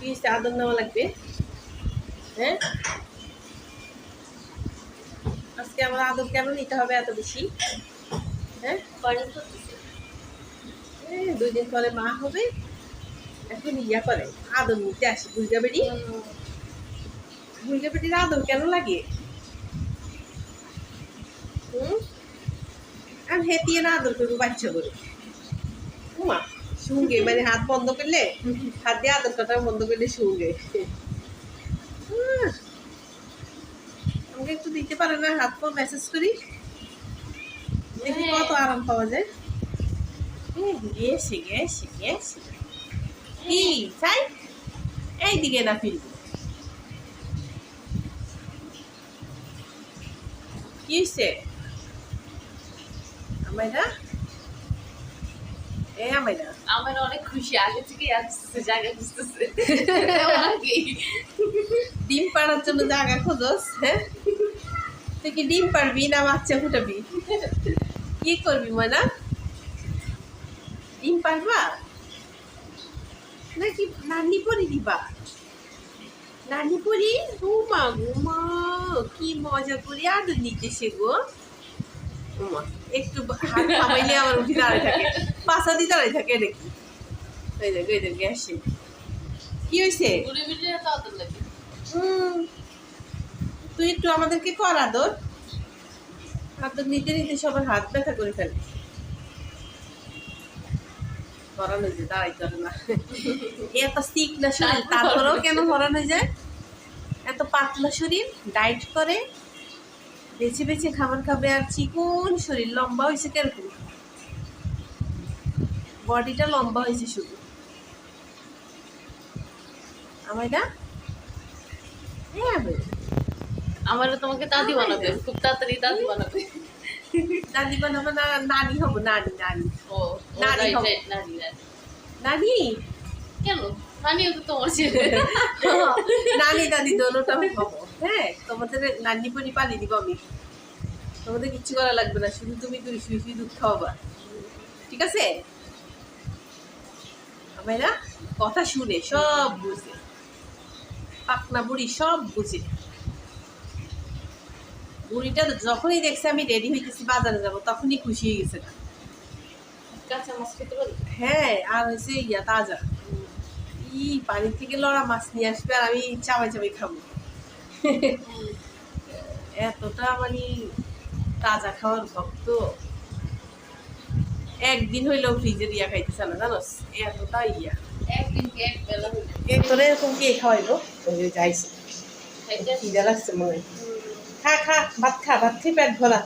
কি আদর নেওয়া লাগবে? হ্যাঁ, আজকে আমার আদর কেন নিতে হবে এত বেশি? হ্যাঁ, 2 দিন পরে মা হবে, এখন ইয়া করে আদর নিতে আসি। গুলগা বেটির আদর কেন লাগে? আমি হেতিয়ে না আদর করবো বাচ্চা করে। মা শুঙ্গে মানে হাত বন্ধ করলে, হাত দিয়ে আদর করা বন্ধ করলে শুঙ্গে। আমাকে একটু দিতে পারে না? হাত পর মেসেজ করি, দেখি কত আরাম পাওয়া যায়। গেছে গেছে গেছে কি চাই? এইদিকে না ফিরবো। কি হয়েছে আমাইরা? আমাইরা আমার অনেক খুশি, আগে থেকে আসছে, জায়গা খুঁজতেছে। ডিম পাড়ার জন্য জায়গা খোঁজস? হ্যাঁ, তুই কি ডিম পারবি না বাচ্চা ফুটাবি? কি করবি ময়না? ডিম পারবা নাকি নানি পরি দিবা? নানি পরি ঘুমা ঘুমা, কি মজা করি আদর নিতেছে গো। একটু হাত থামাইলে আমার উঠি দাঁড়ায় থাকে, পাশা দিয়ে দাঁড়ায় থাকে নাকি? এই দেখো এই দেখে আসে। কি হয়েছে? তুই একটু আমাদেরকে কর আদর। আদর নিতে নিতে সবার হাত ব্যথা করে ফেলে। হরান হয়ে যায়, দাঁড়াই করে না। এত সিক না শরীর, তারপরেও কেন হরান হয়ে যায়? এত পাতলা শরীর, ডায়েট করে, বেছে বেছে খাবার খাবে, আর চিকন শরীর, লম্বা হয়েছে কিরকম? বডিটা লম্বা হয়েছে শুধু। আমায় আমারও তোমাকে দাদি বানাবে, খুব তাড়াতাড়ি দাদি বানাবে। দাদি বানাবো না, নানি হবো। নানি নানি ও নানি হবো। নানি নানি কেন? নানিও তো তোমার ছেলে। নানি দাদি দোনোটা হবো। হ্যাঁ, তোমাদের নানি পরি পালি দিব আমি। তোমাদের কিচ্ছু করা লাগবে না, শুধু তুমি শুয়ে শুয়ে দুধ খাওয়াবা। ঠিক আছে? আমাইরা কথা শুনে সব বুঝে, পাকনা বুড়ি সব বুঝে। বুড়িটা যখনই দেখছে আমি রেডি হইতেছি বাজারে যাবো, তখনই খুশি হয়ে গেছে। কাঁচা মাছ খেতে পারি? হ্যাঁ, আর হয়েছে ইয়া তাজা পানি থেকে লড়া মাছ নিয়ে আসবে, আর আমি চাবাই চাবাই খাবো। এতটা মানে তাজা খাওয়ার ভক্ত। একদিন হইলেও ফ্রিজের ইয়া খাইতেছে না, জানোস? এতটা ইয়া। একদিন কি এক বেলা হইলো? তোরে এরকম কে খাওয়াইবো? যাইছে, খিদা লাগছে মনে হয়। খা খা, ভাত খা, ভাত খেয়ে পেট ভরা।